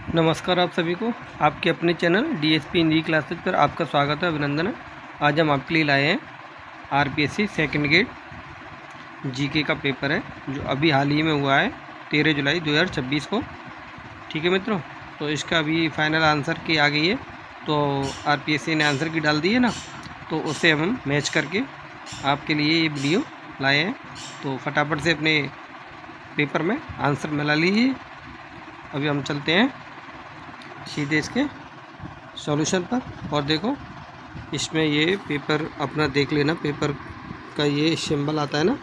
नमस्कार आप सभी को, आपके अपने चैनल डीएसपी हिंदी क्लासेज पर आपका स्वागत है, अभिनंदन है। आज हम आपके लिए लाए हैं आरपीएससी सेकंड ग्रेड जीके का पेपर है, जो अभी हाल ही में हुआ है 13 जुलाई 2026 को। ठीक है मित्रों, तो इसका अभी फाइनल आंसर की आ गई है। तो आरपीएससी ने आंसर की डाल दी है ना, तो उसे हम मैच करके आपके लिए ये वीडियो लाए हैं। तो फटाफट से अपने पेपर में आंसर मिला लीजिए। अभी हम चलते हैं सीधे इसके सॉल्यूशन पर। और देखो, इसमें ये पेपर अपना देख लेना, पेपर का ये सिंबल आता है ना,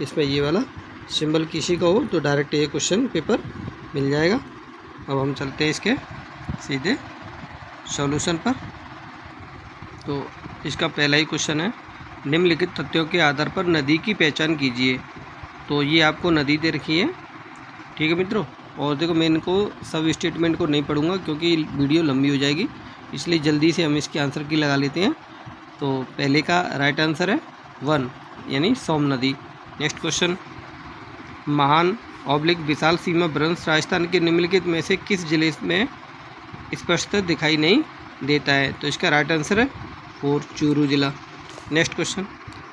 इसमें ये वाला सिंबल किसी का हो तो डायरेक्ट ये क्वेश्चन पेपर मिल जाएगा। अब हम चलते हैं इसके सीधे सॉल्यूशन पर। तो इसका पहला ही क्वेश्चन है, निम्नलिखित तथ्यों के आधार पर नदी की पहचान कीजिए। तो ये आपको नदी दे रखी है, ठीक है मित्रों। और देखो, मैं इनको सब स्टेटमेंट को नहीं पढ़ूंगा क्योंकि वीडियो लंबी हो जाएगी, इसलिए जल्दी से हम इसके आंसर की लगा लेते हैं। तो पहले का राइट आंसर है 1 यानी सोम नदी। नेक्स्ट क्वेश्चन, महान ऑब्लिक विशाल सीमा वृंश राजस्थान के निम्नलिखित में से किस जिले में स्पष्टतः दिखाई नहीं देता है। तो इसका राइट आंसर है 4 चूरू जिला। नेक्स्ट क्वेश्चन,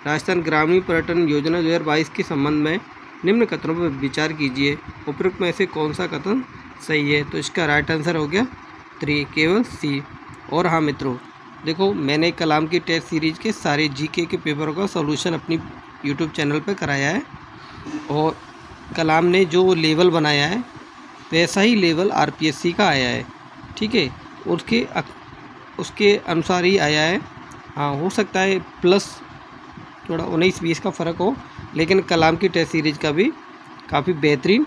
राजस्थान ग्रामीण पर्यटन योजना 2022 के संबंध में निम्न कथनों पर विचार कीजिए। उपरोक्त में से कौन सा कथन सही है। तो इसका राइट आंसर हो गया 3 केवल सी। और हाँ मित्रों, देखो, मैंने कलाम की टेस्ट सीरीज के सारे जीके के पेपरों का सॉल्यूशन अपनी यूट्यूब चैनल पर कराया है, और कलाम ने जो लेवल बनाया है वैसा ही लेवल आरपीएससी का आया है। ठीक है, उसके अनुसार ही आया है। हाँ, हो सकता है प्लस थोड़ा 19-20 का फ़र्क हो, लेकिन कलाम की टेस्ट सीरीज का भी काफ़ी बेहतरीन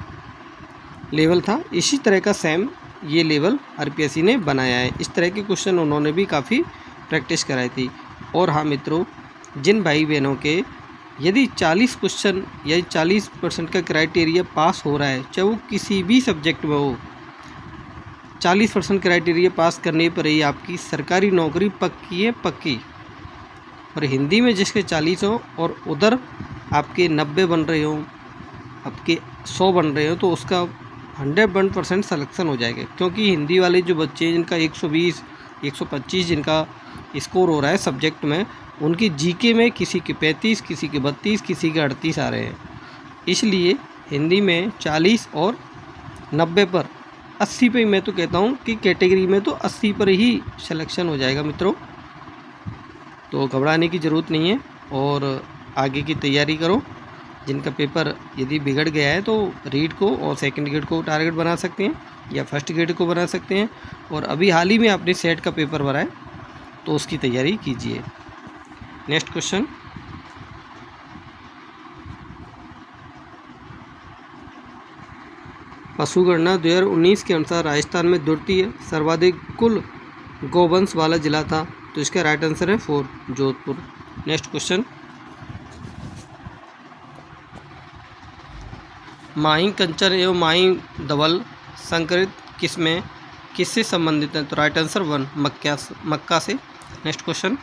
लेवल था। इसी तरह का सेम ये लेवल आरपीएससी ने बनाया है। इस तरह के क्वेश्चन उन्होंने भी काफ़ी प्रैक्टिस कराई थी। और हाँ मित्रों, जिन भाई बहनों के यदि 40 क्वेश्चन या 40% का क्राइटेरिया पास हो रहा है, चाहे वो किसी भी सब्जेक्ट में हो, 40% क्राइटेरिया पास करने पर ही आपकी सरकारी नौकरी पक्की है, पक्की। और हिंदी में जिसके 40 हो और उधर आपके 90 बन रहे हो, आपके 100 बन रहे हो, तो उसका 101% सलेक्शन हो जाएगा। क्योंकि हिंदी वाले जो बच्चे हैं जिनका 120, 125 जिनका स्कोर हो रहा है सब्जेक्ट में, उनकी जीके में किसी के 35, किसी के 32, किसी के 38 आ रहे हैं। इसलिए हिंदी में 40 और 90 पर 80 पे मैं तो कहता हूँ कि कैटेगरी में तो 80 पर ही सिलेक्शन हो जाएगा मित्रों। तो घबराने की ज़रूरत नहीं है और आगे की तैयारी करो। जिनका पेपर यदि बिगड़ गया है तो रीड को और सेकंड ग्रेड को टारगेट बना सकते हैं या फर्स्ट ग्रेड को बना सकते हैं। और अभी हाल ही में आपने सेट का पेपर भरा है तो उसकी तैयारी कीजिए। नेक्स्ट क्वेश्चन, पशुगणना 2019 के अनुसार राजस्थान में द्वितीय सर्वाधिक कुल गौवंश वाला जिला था। तो इसका राइट आंसर है 4 जोधपुर। नेक्स्ट क्वेश्चन, माही कंचन एवं माही धवल संकरित किससे संबंधित है। तो राइट आंसर 1 मक्का से। नेक्स्ट क्वेश्चन,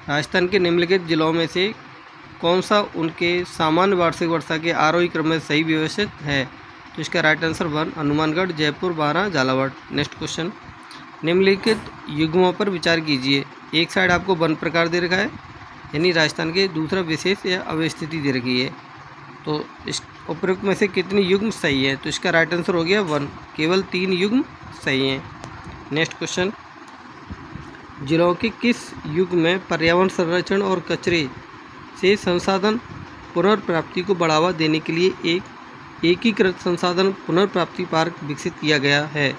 राजस्थान के निम्नलिखित जिलों में से कौन सा उनके सामान्य वार्षिक वर्षा के आरोही क्रम में सही व्यवस्थित है। तो इसका right answer 1 Hanumangarh, Jaipur, Baran, Jhalawar. Next question, निम्नलिखित युग्मों पर विचार कीजिए। एक साइड आपको वन प्रकार दे रखा है, यानी राजस्थान के, दूसरा विशेष या अवस्थिति दे रखी है। तो इस उपरोक्त में से कितनी युग्म सही है। तो इसका राइट आंसर हो गया 1, केवल 3 युग्म सही हैं। नेक्स्ट क्वेश्चन, जिलों के किस युग में पर्यावरण संरक्षण और कचरे से संसाधन पुनर्प्राप्ति को बढ़ावा देने के लिए एक एकीकृत संसाधन पुनर्प्राप्ति पार्क विकसित किया गया है।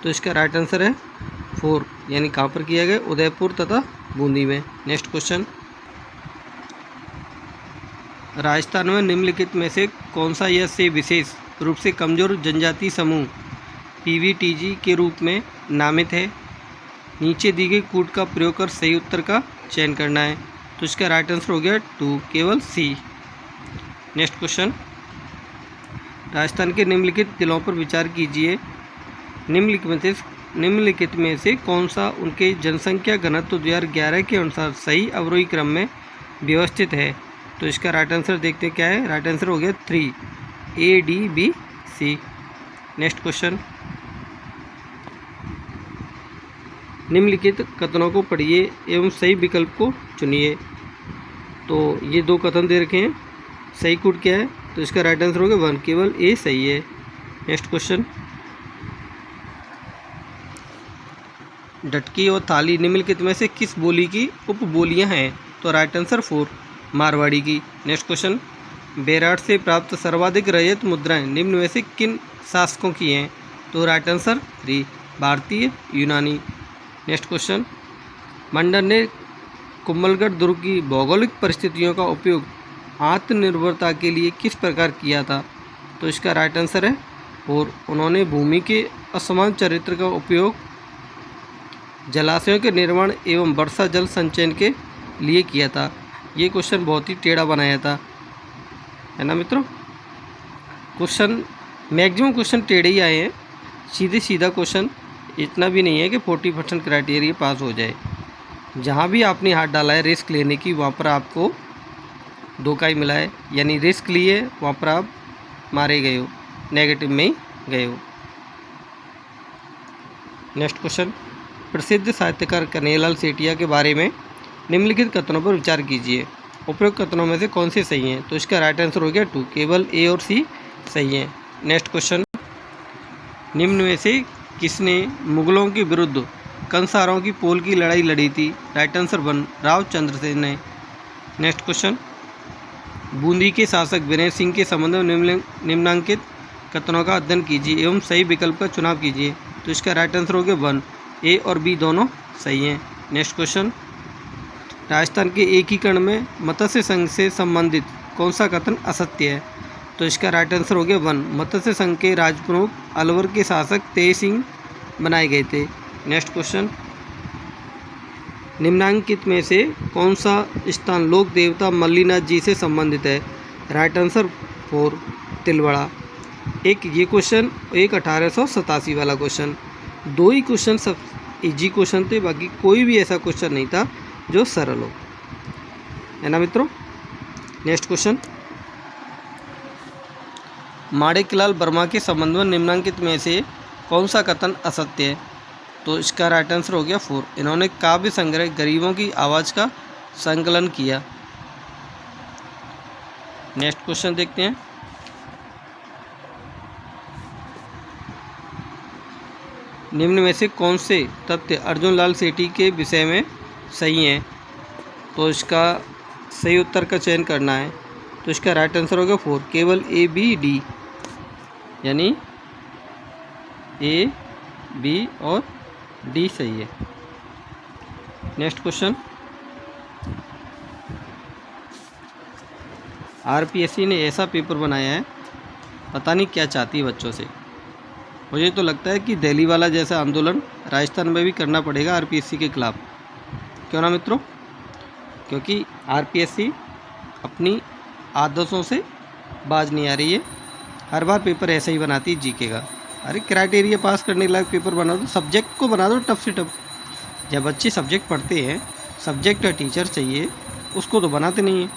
तो इसका राइट आंसर है 4, यानी कहाँ पर किया गया, उदयपुर तथा बूंदी में। नेक्स्ट क्वेश्चन, राजस्थान में निम्नलिखित में से कौन सा यह से विशेष रूप से कमजोर जनजाति समूह पीवीटीजी के रूप में नामित है। नीचे दी गई कूट का प्रयोग कर सही उत्तर का चयन करना है। तो इसका राइट आंसर हो गया 2, केवल सी। नेक्स्ट क्वेश्चन, राजस्थान के निम्नलिखित जिलों पर विचार कीजिए। निम्नलिखित में से कौन सा उनके जनसंख्या घनत्व 2011 के अनुसार सही अवरोही क्रम में व्यवस्थित है। तो इसका राइट आंसर देखते क्या है। राइट आंसर हो गया 3, ADBC। नेक्स्ट क्वेश्चन, निम्नलिखित कथनों को पढ़िए एवं सही विकल्प को चुनिए। तो ये 2 कथन दे रखे हैं। सही कूट क्या है? तो इसका राइट आंसर होगा 1, केवल ए सही है। नेक्स्ट क्वेश्चन, डटकी और थाली निम्नलिखित में से किस बोली की उपबोलियां हैं? तो राइट आंसर 4, मारवाड़ी की। नेक्स्ट क्वेश्चन, बेराट से प्राप्त सर्वाधिक रजत मुद्राएं निम्न में से किन शासकों की हैं? तो राइट आंसर 3, भारतीय यूनानी। नेक्स्ट क्वेश्चन, मंडन ने कुंभलगढ़ दुर्ग की भौगोलिक परिस्थितियों का उपयोग आत्मनिर्भरता के लिए किस प्रकार किया था? तो इसका राइट आंसर है, और उन्होंने भूमि के असमान चरित्र का उपयोग जलाशयों के निर्माण एवं वर्षा जल संचयन के लिए किया था। ये क्वेश्चन बहुत ही टेढ़ा बनाया था, है ना मित्रों। क्वेश्चन मैक्सिमम क्वेश्चन टेढ़े ही आए हैं, सीधा क्वेश्चन इतना भी नहीं है कि 40% क्राइटेरिया पास हो जाए। जहाँ भी आपने हाथ डाला है रिस्क लेने की, वहाँ पर आपको धोखा ही मिला है, यानी रिस्क लिए वहाँ पर आप मारे गए हो, नेगेटिव में ही गए हो। नेक्स्ट क्वेश्चन, प्रसिद्ध साहित्यकार कन्हैयालाल सेठिया के बारे में निम्नलिखित कथनों पर विचार कीजिए। उपयुक्त कथनों में से कौन से सही हैं? तो इसका राइट आंसर हो गया 2, केवल ए और सी सही हैं। नेक्स्ट क्वेश्चन, निम्न में से किसने मुगलों के विरुद्ध कंसारों की पोल की लड़ाई लड़ी थी? राइट आंसर 1, राव चंद्रसेन ने। नेक्स्ट क्वेश्चन, बूंदी के शासक विनय सिंह के संबंध में निम्नांकित कथनों का अध्ययन कीजिए एवं सही विकल्प का चुनाव कीजिए। तो इसका राइट आंसर हो गया 1, ए और बी दोनों सही हैं। नेक्स्ट क्वेश्चन, राजस्थान के एकीकरण में मत्स्य संघ से संबंधित कौन सा कथन असत्य है? तो इसका राइट आंसर हो गया 1, मत्स्य संघ के राजप्रमुख अलवर के शासक तेज सिंह बनाए गए थे। नेक्स्ट क्वेश्चन, निम्नांकित में से कौन सा स्थान लोक देवता मल्लीनाथ जी से संबंधित है? Right answer 4, Tilwara. एक ये क्वेश्चन, एक 1887 वाला क्वेश्चन। 2 ही क्वेश्चन सब इजी क्वेश्चन थे, बाकी कोई भी ऐसा क्वेश्चन नहीं था जो सरल हो, है ना मित्रों। नेक्स्ट क्वेश्चन, माणिकलाल वर्मा के संबंध में निम्नांकित में से कौन सा कथन असत्य है? तो इसका राइट आंसर हो गया 4, इन्होंने काव्य संग्रह गरीबों की आवाज़ का संकलन किया। नेक्स्ट क्वेश्चन देखते हैं, निम्न में से कौन से तथ्य अर्जुन लाल सेठी के विषय में सही हैं? तो इसका सही उत्तर का चयन करना है। तो इसका राइट आंसर होगा 4, केवल ए बी डी, यानी ए बी और डी सही है। नेक्स्ट क्वेश्चन, आरपीएससी ने ऐसा पेपर बनाया है, पता नहीं क्या चाहती है बच्चों से। मुझे तो लगता है कि दिल्ली वाला जैसा आंदोलन राजस्थान में भी करना पड़ेगा आरपीएससी के खिलाफ, क्यों ना मित्रों? क्योंकि आरपीएससी अपनी आदतों से बाज नहीं आ रही है, हर बार पेपर ऐसा ही बनाती है जीके का। अरे क्राइटेरिया पास करने लायक पेपर बना दो, सब्जेक्ट को बना दो टफ से टफ। जब बच्चे सब्जेक्ट पढ़ते हैं, सब्जेक्ट का टीचर चाहिए, उसको तो बनाते नहीं हैं।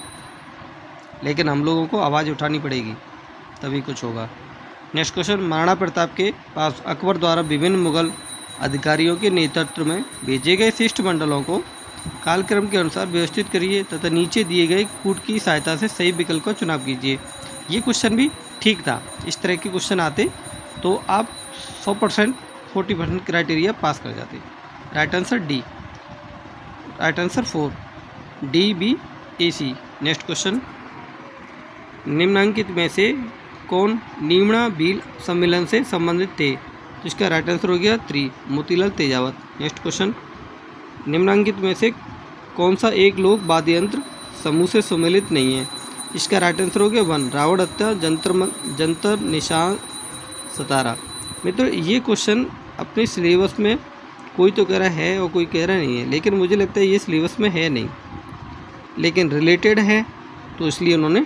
लेकिन हम लोगों को आवाज़ उठानी पड़ेगी, तभी कुछ होगा। नेक्स्ट क्वेश्चन, महाराणा प्रताप के पास अकबर द्वारा विभिन्न मुगल अधिकारियों के नेतृत्व में भेजे गए शिष्टमंडलों को कालक्रम के अनुसार व्यवस्थित करिए तथा नीचे दिए गए कूट की सहायता से सही विकल्प का चुनाव कीजिए। ये क्वेश्चन भी ठीक था, इस तरह के क्वेश्चन आते तो आप 100% 40% क्राइटेरिया पास कर जाते। Right answer D, right answer 4, D B A C. Next question, निम्नांकित में से कौन निम्ना भील सम्मेलन से संबंधित थे? तो इसका राइट आंसर हो गया 3, मोतीलाल तेजावत। नेक्स्ट क्वेश्चन, निम्नांकित में से कौन सा एक लोक वाद्य यंत्र समूह से सम्मिलित नहीं है? इसका राइट आंसर हो गया 1, रावण हत्या, जंतर निशान सतारा। मित्रों ये क्वेश्चन अपने सिलेबस में कोई तो कह रहा है और कोई कह रहा नहीं है, लेकिन मुझे लगता है ये सिलेबस में है नहीं, लेकिन रिलेटेड है तो इसलिए उन्होंने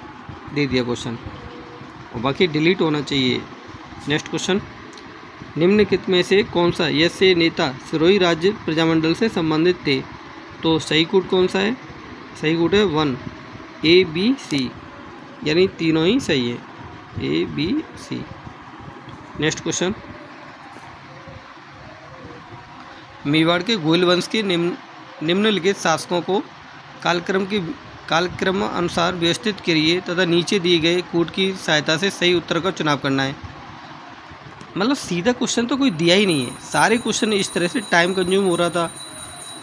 दे दिया क्वेश्चन, और बाकी डिलीट होना चाहिए। नेक्स्ट क्वेश्चन, निम्नलिखित में से कौन सा ऐसे नेता सिरोही राज्य प्रजामंडल से संबंधित थे? तो सही कूट कौन सा है? सही कूट है 1, ए बी सी, यानी तीनों ही सही है, A B C. Next question, Mewar के गोयल वंश के निम्नलिखित शासकों को कालक्रम अनुसार व्यवस्थित करिए तथा नीचे दिए गए कूट की सहायता से सही उत्तर का चुनाव करना है। मतलब सीधा क्वेश्चन तो कोई दिया ही नहीं है, सारे क्वेश्चन इस तरह से टाइम कंज्यूम हो रहा था।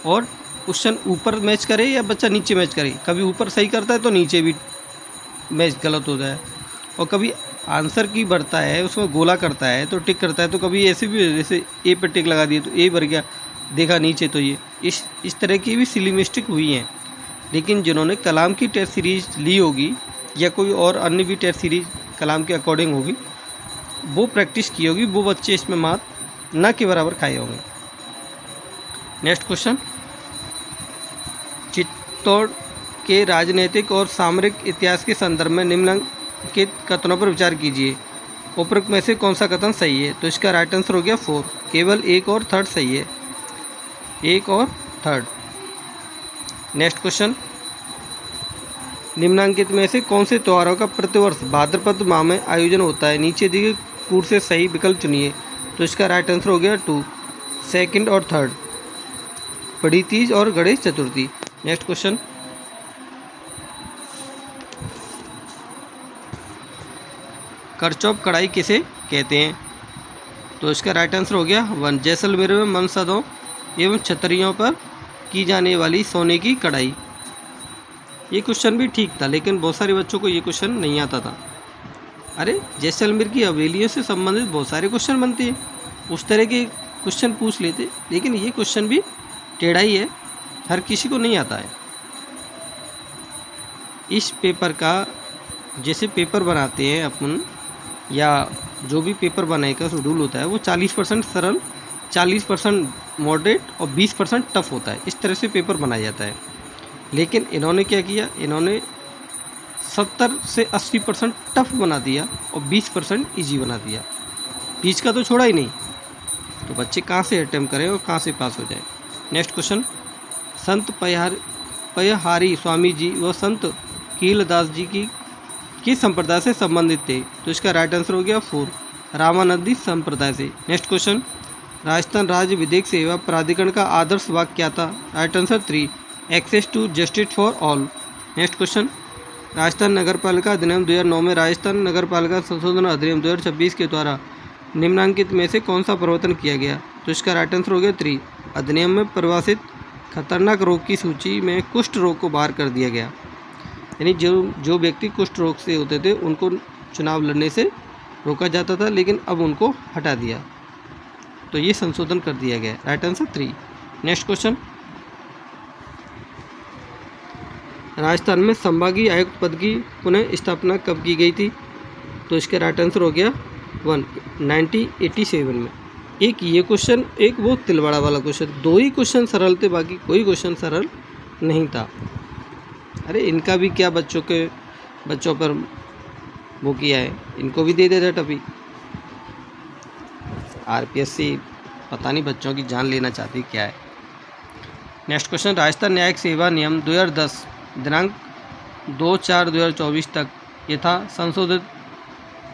और क्वेश्चन ऊपर मैच करे या बच्चा नीचे मैच करे, कभी ऊपर सही करता है तो नीचे भी मैच गलत होता है, और कभी आंसर की बढ़ता है उसमें गोला करता है तो टिक करता है, तो कभी ऐसे भी जैसे ए पर टिक लगा दिए तो ए भर गया, देखा नीचे तो ये इस तरह की भी सिली मिस्टेक हुई हैं। लेकिन जिन्होंने कलाम की टेस्ट सीरीज ली होगी या कोई और अन्य भी टेस्ट सीरीज कलाम के अकॉर्डिंग होगी, वो प्रैक्टिस की होगी, वो बच्चे इसमें मात न के बराबर खाए होंगे। नेक्स्ट क्वेश्चन, चित्तौड़ के राजनीतिक और सामरिक इतिहास के संदर्भ में निम्नलिखित कथनों पर विचार कीजिए। उपरोक्त में से कौन सा कथन सही है? तो इसका राइट आंसर हो गया 4, केवल 1 और 3 सही है, 1 और 3। नेक्स्ट क्वेश्चन, निम्नांकित में से कौन से त्योहारों का प्रतिवर्ष भाद्रपद माह में आयोजन होता है? नीचे दिए कूट से सही विकल्प चुनिए। तो इसका राइट आंसर हो गया 2, 2 और 3, बड़ी तीज और गणेश चतुर्थी। नेक्स्ट क्वेश्चन, करचौप कढ़ाई किसे कहते हैं? तो इसका राइट आंसर हो गया 1, जैसलमेर में मनसदों एवं छतरियों पर की जाने वाली सोने की कढ़ाई। ये क्वेश्चन भी ठीक था, लेकिन बहुत सारे बच्चों को ये क्वेश्चन नहीं आता था। अरे जैसलमेर की हवेलियों से संबंधित बहुत सारे क्वेश्चन बनते हैं, उस तरह के क्वेश्चन पूछ लेते, लेकिन ये क्वेश्चन भी टेढ़ा ही है, हर किसी को नहीं आता है। इस पेपर का जैसे पेपर बनाते हैं अपन, या जो भी पेपर बनाने का शेड्यूल होता है, वो 40% सरल, 40% मॉडरेट और 20% टफ होता है। इस तरह से पेपर बनाया जाता है। लेकिन इन्होंने क्या किया, इन्होंने 70 से 80% टफ बना दिया और 20% ईजी बना दिया, बीच का तो छोड़ा ही नहीं। तो बच्चे कहाँ से अटेम्प्ट करें और कहाँ से पास हो जाए। नेक्स्ट क्वेश्चन, संत पयहारी स्वामी जी व संत कीलदास जी की संप्रदाय से संबंधित थे। तो इसका राइट आंसर हो गया 4, रामानंदी संप्रदाय से। नेक्स्ट क्वेश्चन, राजस्थान राज्य विधिक सेवा प्राधिकरण का आदर्श वाक्य क्या था? Right answer 3, access to justice for all. Next question, Rajasthan नगरपालिका अधिनियम 2009 में राजस्थान नगरपालिका संशोधन अधिनियम 2026 के द्वारा निम्नांकित में से कौन सा परिवर्तन किया गया? तो इसका राइट आंसर हो गया 3, अधिनियम में परिभाषित खतरनाक रोग की सूची में कुष्ठ रोग को बाहर कर दिया गया। यानी जो व्यक्ति कुष्ठ रोग से होते थे उनको चुनाव लड़ने से रोका जाता था, लेकिन अब उनको हटा दिया, तो ये संशोधन कर दिया गया। Right answer 3। Next question, Rajasthan में संभागीय आयुक्त पद की पुनः स्थापना कब की गई थी? तो इसका राइट आंसर हो गया 1, 1987 में। एक ये क्वेश्चन, एक वो तिलवाड़ा वाला क्वेश्चन, 2 ही क्वेश्चन सरल थे, बाकी कोई क्वेश्चन सरल नहीं था। अरे इनका भी क्या बच्चों पर वो किया है, इनको भी दे देता टपी। आरपीएससी पता नहीं बच्चों की जान लेना चाहती क्या है। नेक्स्ट क्वेश्चन, राजस्थान न्यायिक सेवा नियम 2010 दिनांक 2/4/2024 तक यथा संशोधित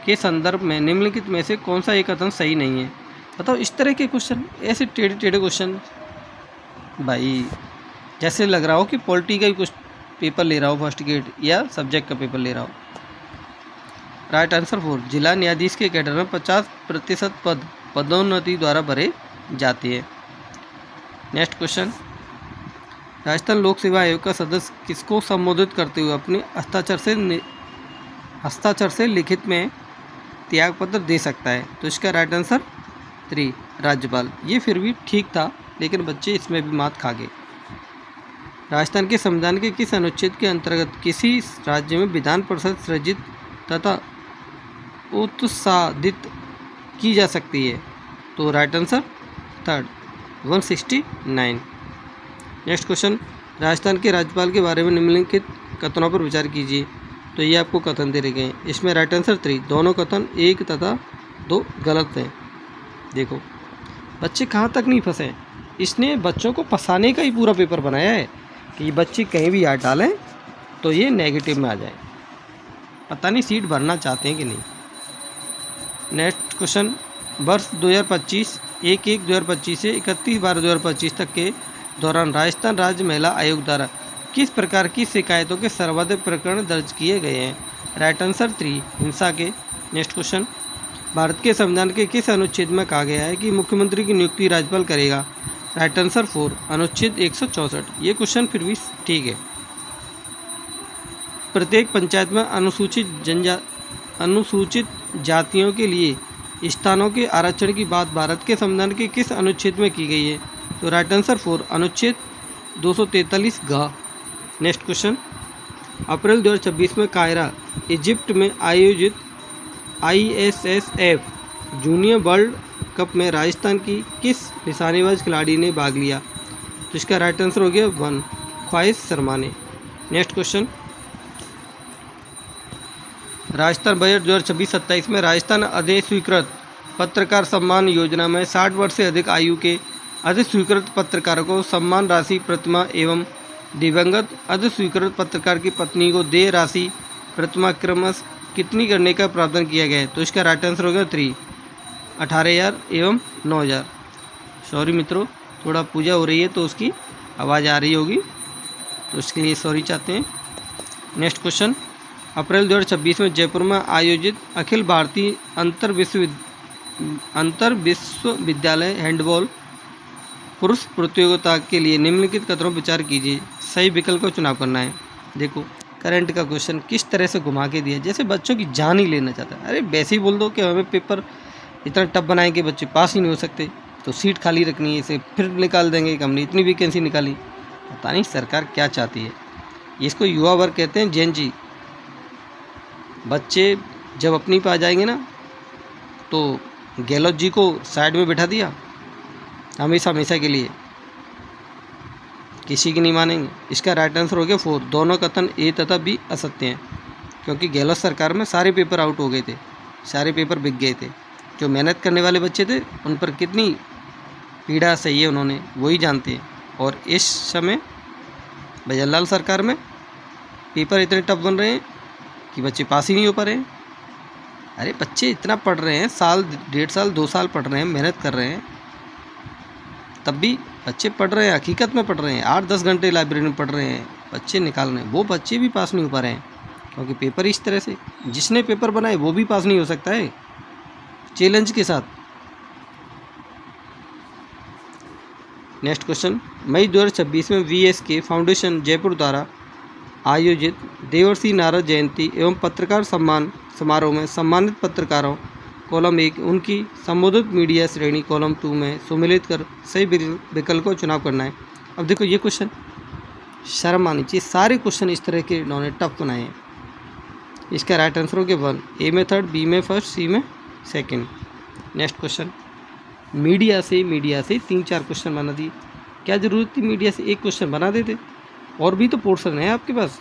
के संदर्भ में निम्नलिखित में से कौन सा एक कथन सही नहीं है? बताओ, इस तरह के क्वेश्चन, ऐसे टेढ़े टेढ़े क्वेश्चन, भाई जैसे लग रहा हो कि पॉलिटी का ही कुछ पेपर ले रहा हो, फर्स्ट ग्रेड या सब्जेक्ट का पेपर ले रहा हो। राइट आंसर 4, जिला न्यायाधीश के कैडर में 50% पद पदोन्नति द्वारा भरे जाते हैं। नेक्स्ट क्वेश्चन, राजस्थान लोक सेवा आयोग का सदस्य किसको संबोधित करते हुए अपने हस्ताक्षर से लिखित में त्यागपत्र दे सकता है? तो इसका राइट आंसर 3, राज्यपाल। ये फिर भी ठीक था, लेकिन बच्चे इसमें भी मात खा गए। राजस्थान के संविधान के किस अनुच्छेद के अंतर्गत किसी राज्य में विधान परिषद सृजित तथा उत्सादित की जा सकती है? तो right answer 3, 169। Next question, Rajasthan के राज्यपाल के बारे में निम्नलिखित कथनों पर विचार कीजिए। तो ये आपको कथन दे रखे हैं, इसमें राइट आंसर 3, दोनों कथन 1 तथा 2 गलत हैं। देखो बच्चे कहाँ तक नहीं फंसे, इसने बच्चों को फंसाने का ही पूरा पेपर बनाया है कि बच्चे कहीं भी याद डालें तो ये नेगेटिव में आ जाए। पता नहीं सीट भरना चाहते हैं कि नहीं। नेक्स्ट क्वेश्चन, वर्ष 2025 1/1/2025 से 31/12/2025 तक के दौरान राजस्थान राज्य महिला आयोग द्वारा किस प्रकार की शिकायतों के सर्वाधिक प्रकरण दर्ज किए गए हैं? राइट आंसर 3, हिंसा के। नेक्स्ट क्वेश्चन, भारत के संविधान के किस अनुच्छेद में कहा गया है कि मुख्यमंत्री की नियुक्ति राज्यपाल करेगा? राइट आंसर 4, अनुच्छेद 164। ये क्वेश्चन फिर भी ठीक है। प्रत्येक पंचायत में अनुसूचित जातियों के लिए स्थानों के आरक्षण की बात भारत के संविधान के किस अनुच्छेद में की गई है? तो राइट आंसर 4, अनुच्छेद 243 ग। नेक्स्ट क्वेश्चन, अप्रैल 2026 में कायरा, इजिप्ट में आयोजित ISSF जूनियर वर्ल्ड कप में राजस्थान की किस निशानेबाज खिलाड़ी ने भाग लिया? तो इसका राइट आंसर हो गया 1, ख्वाहिश शर्मा ने। नेक्स्ट क्वेश्चन, राजस्थान बजट 2026-27 में राजस्थान अधिस्वीकृत पत्रकार सम्मान योजना में 60 वर्ष से अधिक आयु के अधिस्वीकृत पत्रकारों को सम्मान राशि प्रतिमा एवं दिवंगत अधिस्वीकृत पत्रकार की पत्नी को देय राशि प्रतिमा क्रमश कितनी करने का प्रावधान किया गया है? तो इसका राइट आंसर होगा 3, 18,000 एवं 9,000। सॉरी मित्रों, थोड़ा पूजा हो रही है तो उसकी आवाज़ आ रही होगी, तो इसके लिए सॉरी चाहते हैं। नेक्स्ट क्वेश्चन, अप्रैल 2026 में जयपुर में आयोजित अखिल भारतीय अंतर विश्वविद्यालय हैंडबॉल पुरुष प्रतियोगिता के लिए निम्नलिखित कथनों पर विचार कीजिए। सही विकल्प का चुनाव करना है। देखो, करंट का क्वेश्चन किस तरह से घुमा के दिया, जैसे बच्चों की जान ही लेना चाहता है। अरे वैसे ही बोल दो कि हमें पेपर इतना टफ बनाए कि बच्चे पास ही नहीं हो सकते, तो सीट खाली रखनी है, इसे फिर निकाल देंगे कि हमने इतनी वैकेंसी निकाली। पता नहीं सरकार क्या चाहती है। इसको युवा वर्ग कहते हैं, जेन जी। बच्चे जब अपनी पे आ जाएंगे ना, तो गहलोत जी को साइड में बैठा दिया हमेशा हमेशा के लिए, किसी की नहीं मानेंगे। इसका राइट आंसर हो गया 4, दोनों कथन ए तथा बी असत्य हैं, क्योंकि गहलोत सरकार में सारे पेपर आउट हो गए थे, सारे पेपर बिक गए थे। जो मेहनत करने वाले बच्चे थे उन पर कितनी पीड़ा सही है उन्होंने, वही जानते हैं। और इस समय भजनलाल सरकार में पेपर इतने टफ बन रहे हैं कि बच्चे पास ही नहीं हो पा रहे हैं। अरे बच्चे इतना पढ़ रहे हैं, साल 1.5 साल 2 साल पढ़ रहे हैं, मेहनत कर रहे हैं, तब भी बच्चे पढ़ रहे हैं, हकीकत में पढ़ रहे हैं, 8-10 घंटे लाइब्रेरी में पढ़ रहे हैं, बच्चे निकाल रहे हैं, वो बच्चे भी पास नहीं हो पा रहे हैं, क्योंकि पेपर इस तरह से, जिसने पेपर बनाए वो भी पास नहीं हो सकता है चैलेंज के साथ। नेक्स्ट क्वेश्चन, मई 2026 में VSK फाउंडेशन जयपुर द्वारा आयोजित देवर्षि नारद जयंती एवं पत्रकार सम्मान समारोह में सम्मानित पत्रकारों कॉलम 1 उनकी संबोधित मीडिया श्रेणी कॉलम 2 में सम्मिलित कर सही विकल्प को चुनाव करना है। अब देखो, ये क्वेश्चन शर्म आनी चाहिए, सारे क्वेश्चन इस तरह के इन्होंने टफ बनाए हैं। इसका राइट आंसर हो गया 1, ए में 3rd, बी में 1st, सी में 2nd। नेक्स्ट क्वेश्चन, मीडिया से 3-4 क्वेश्चन बना दिए, क्या जरूरत थी मीडिया से एक क्वेश्चन बना देते, और भी तो पोर्शन है आपके पास।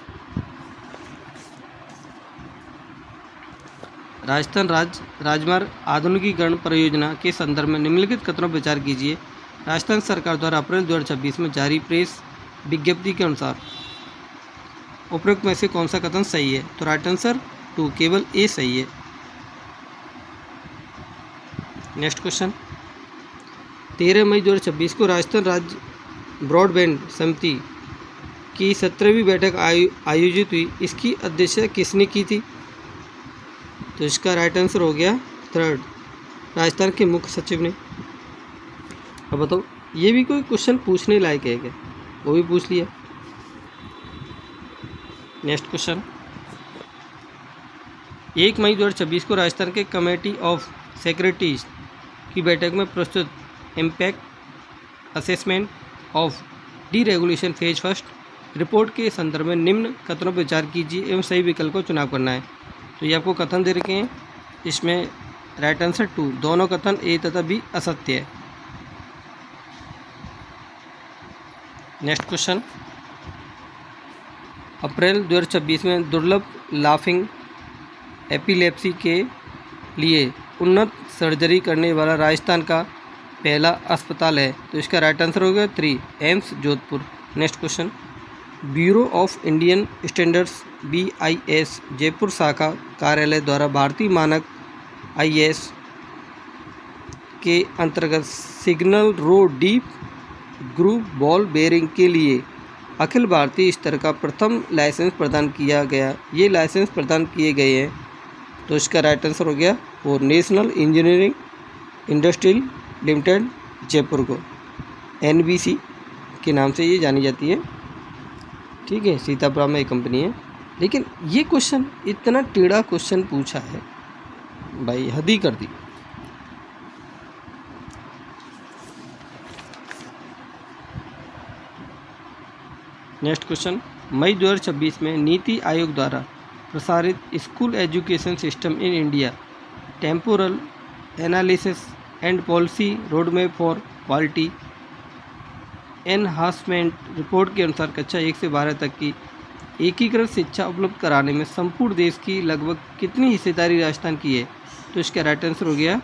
राजस्थान राजमार्ग आधुनिकीकरण परियोजना के संदर्भ में निम्नलिखित कथनों पर विचार कीजिए। राजस्थान सरकार द्वारा अप्रैल 2026 में जारी प्रेस विज्ञप्ति के अनुसार उपरोक्त में से कौन सा कथन सही है? तो राइट आंसर 2, केवल ए सही है। नेक्स्ट क्वेश्चन, 13 मई 2026 को राजस्थान राज्य ब्रॉडबैंड समिति की 17वीं बैठक आयोजित हुई, इसकी अध्यक्षता किसने की थी? तो इसका राइट आंसर हो गया 3rd, राजस्थान के मुख्य सचिव ने। अब बताओ, ये भी कोई क्वेश्चन पूछने लायक है क्या? वो भी पूछ लिया। नेक्स्ट क्वेश्चन, 1 मई 2026 को राजस्थान के कमेटी ऑफ सेक्रेटरीज की बैठक में प्रस्तुत impact assessment of deregulation phase 1 report के संदर्भ में निम्न कथनों पर विचार कीजिए एवं सही विकल्प को चुनाव करना है। तो ये आपको कथन दे रखे हैं, इसमें राइट आंसर 2, दोनों कथन ए तथा बी असत्य है। नेक्स्ट क्वेश्चन, अप्रैल 2026 में दुर्लभ लाफिंग एपिलेप्सी के लिए उन्नत सर्जरी करने वाला राजस्थान का पहला अस्पताल है। तो इसका राइट आंसर हो गया 3, AIIMS Jodhpur. Next question, bureau of Indian standards BIS Jaipur शाखा कार्यालय द्वारा भारतीय मानक IS के अंतर्गत सिग्नल रो डीप ग्रूव बॉल बेयरिंग के लिए अखिल भारतीय स्तर का प्रथम लाइसेंस प्रदान किया गया। ये लाइसेंस प्रदान किए गए हैं, तो इसका राइट आंसर हो गया और national engineering industrial limited Jaipur को NBC के नाम से ये जानी जाती है। ठीक है, सीतापुरा में एक कंपनी है। लेकिन ये क्वेश्चन इतना टेढ़ा क्वेश्चन पूछा है भाई, हद ही कर दी। नेक्स्ट क्वेश्चन, मई 2026 में नीति आयोग द्वारा प्रसारित school education system in India temporal analysis and policy roadmap for quality enhancement report के अनुसार कक्षा 1 से 12 तक की एकीकृत शिक्षा उपलब्ध कराने में संपूर्ण देश की लगभग कितनी हिस्सेदारी राजस्थान की है? तो इसका राइट आंसर हो गया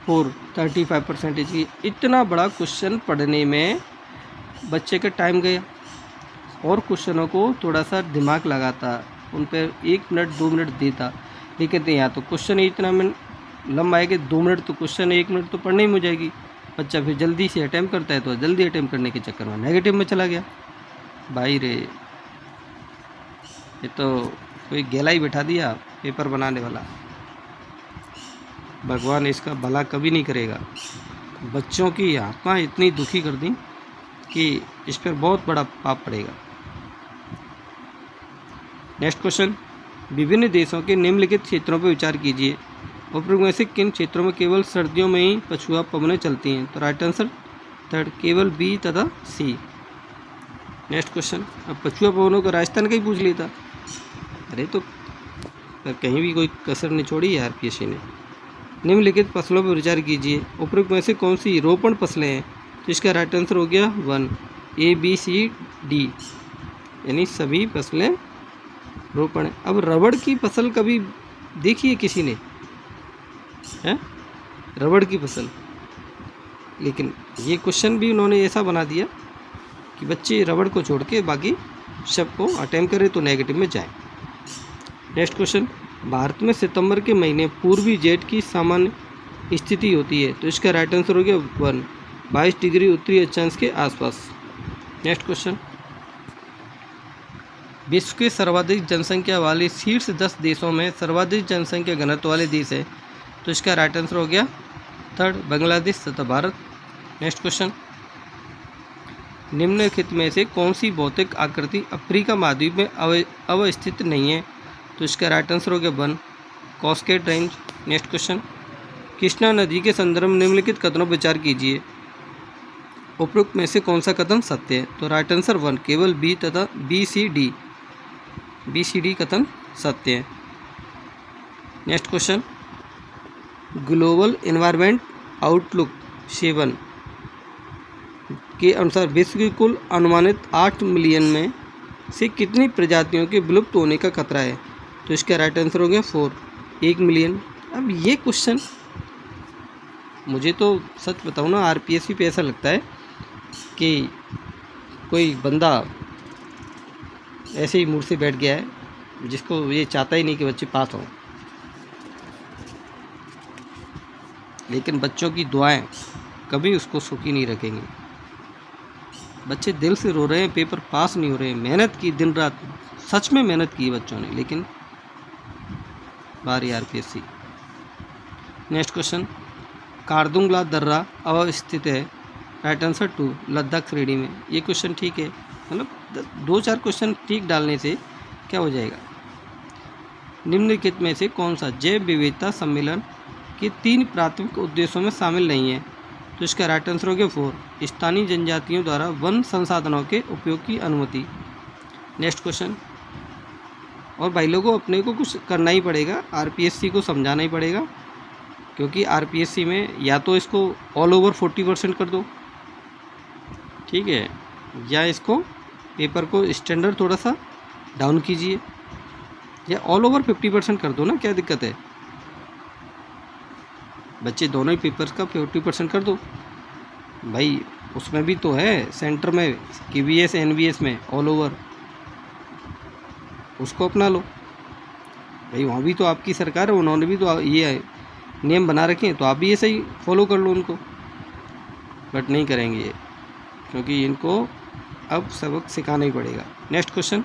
35% की। इतना बड़ा क्वेश्चन पढ़ने में बच्चे का टाइम गया और क्वेश्चनों को थोड़ा सा दिमाग लगाता, उन पर 1 मिनट 2 मिनट देता। लेकिन यहाँ तो क्वेश्चन ही इतना लंबा है कि 2 मिनट तो क्वेश्चन, 1 मिनट तो पढ़ने ही हो जाएगी। बच्चा फिर जल्दी से अटैम्प्ट करता है, तो जल्दी अटैम्प्ट करने के चक्कर में नेगेटिव में चला गया। भाई रे, ये तो कोई गेला ही बैठा दिया पेपर बनाने वाला। भगवान इसका भला कभी नहीं करेगा। बच्चों की आत्मा इतनी दुखी कर दी कि इस पर बहुत बड़ा पाप पड़ेगा। नेक्स्ट क्वेश्चन, विभिन्न देशों के निम्नलिखित क्षेत्रों पर विचार कीजिए। उपरोक्त में से किन क्षेत्रों में केवल सर्दियों में ही पछुआ पवनें चलती हैं? तो राइट आंसर थर्ड, केवल B तथा C। नेक्स्ट क्वेश्चन, अब पछुआ पवनों को राजस्थान का ही पूछ लिया था। अरे तो कहीं भी कोई कसर नहीं छोड़ी है RPSC ने। निम्नलिखित फसलों पर विचार कीजिए। उपरोक्त में से कौन सी रोपण फसलें हैं? तो इसका राइट आंसर हो गया 1 A B C D, यानी सभी फसलें रोपण है। अब रबड़ की फसल कभी देखी है किसी ने? है रबड़ की फसल। लेकिन ये क्वेश्चन भी उन्होंने ऐसा बना दिया कि बच्चे रबड़ को छोड़ के बाकी सब को अटेम्प्ट करें तो नेगेटिव में जाए। नेक्स्ट क्वेश्चन, भारत में सितंबर के महीने पूर्वी जेट की सामान्य स्थिति होती है। तो इसका राइट आंसर हो गया 1 22 डिग्री उत्तरी अक्षांश के आसपास। नेक्स्ट क्वेश्चन, विश्व के सर्वाधिक जनसंख्या वाले शीर्ष 10 देशों में सर्वाधिक जनसंख्या घनत्व वाले देश है। तो इसका राइट आंसर हो गया थर्ड, बांग्लादेश तथा भारत। नेक्स्ट क्वेश्चन, निम्नलिखित में से कौन सी भौतिक आकृति अफ्रीका महाद्वीप में अवस्थित नहीं है? तो इसका राइट आंसर हो गया 1 कॉस्केट रेंज। नेक्स्ट क्वेश्चन, कृष्णा नदी के संदर्भ में निम्नलिखित कथनों पर विचार कीजिए। उपरोक्त में से कौन सा कथन सत्य है? तो राइट आंसर 1 केवल B तथा B C D कथन सत्य है। Next question, global environment outlook 7 के अनुसार विश्व की कुल अनुमानित 8 मिलियन में से कितनी प्रजातियों के विलुप्त होने का खतरा है? तो इसका राइट आंसर हो गया 4 1 मिलियन। अब ये क्वेश्चन मुझे तो सच बताऊँ ना, RPSC पे ऐसा लगता है कि कोई बंदा ऐसे ही मूड से बैठ गया है जिसको ये चाहता ही नहीं कि बच्चे पास हों। लेकिन बच्चों की दुआएं कभी उसको सुखी नहीं रखेंगी। बच्चे दिल से रो रहे हैं, पेपर पास नहीं हो रहे हैं। मेहनत की दिन रात, सच में मेहनत की है बच्चों ने, लेकिन बारी RPSC। नेक्स्ट क्वेश्चन, कारदुंगला दर्रा अवस्थित है। राइट आंसर 2 लद्दाख श्रेणी में। ये क्वेश्चन ठीक है, मतलब 2-4 क्वेश्चन ठीक डालने से क्या हो जाएगा। निम्नलिखित में से कौन सा जैव विविधता सम्मेलन के 3 प्राथमिक उद्देश्यों में शामिल नहीं है? तो इसका राइट आंसर हो गया 4 स्थानीय जनजातियों द्वारा वन संसाधनों के उपयोग की अनुमति। नेक्स्ट क्वेश्चन, और भाई लोगों अपने को कुछ करना ही पड़ेगा, RPSC को समझाना ही पड़ेगा, क्योंकि RPSC में या तो इसको ऑल ओवर 40% कर दो, ठीक है, या इसको पेपर को स्टैंडर्ड थोड़ा सा डाउन कीजिए, या ऑल ओवर 50% कर दो ना, क्या दिक्कत है। बच्चे दोनों ही पेपर्स का 50% कर दो भाई। उसमें भी तो है सेंटर में KVS NVS में ऑल ओवर, उसको अपना लो भाई। वहाँ भी तो आपकी सरकार है, उन्होंने भी तो ये नियम बना रखे हैं तो आप भी ऐसे ही फॉलो कर लो उनको, बट नहीं करेंगे ये, क्योंकि इनको अब सबक सिखाना ही पड़ेगा। नेक्स्ट क्वेश्चन,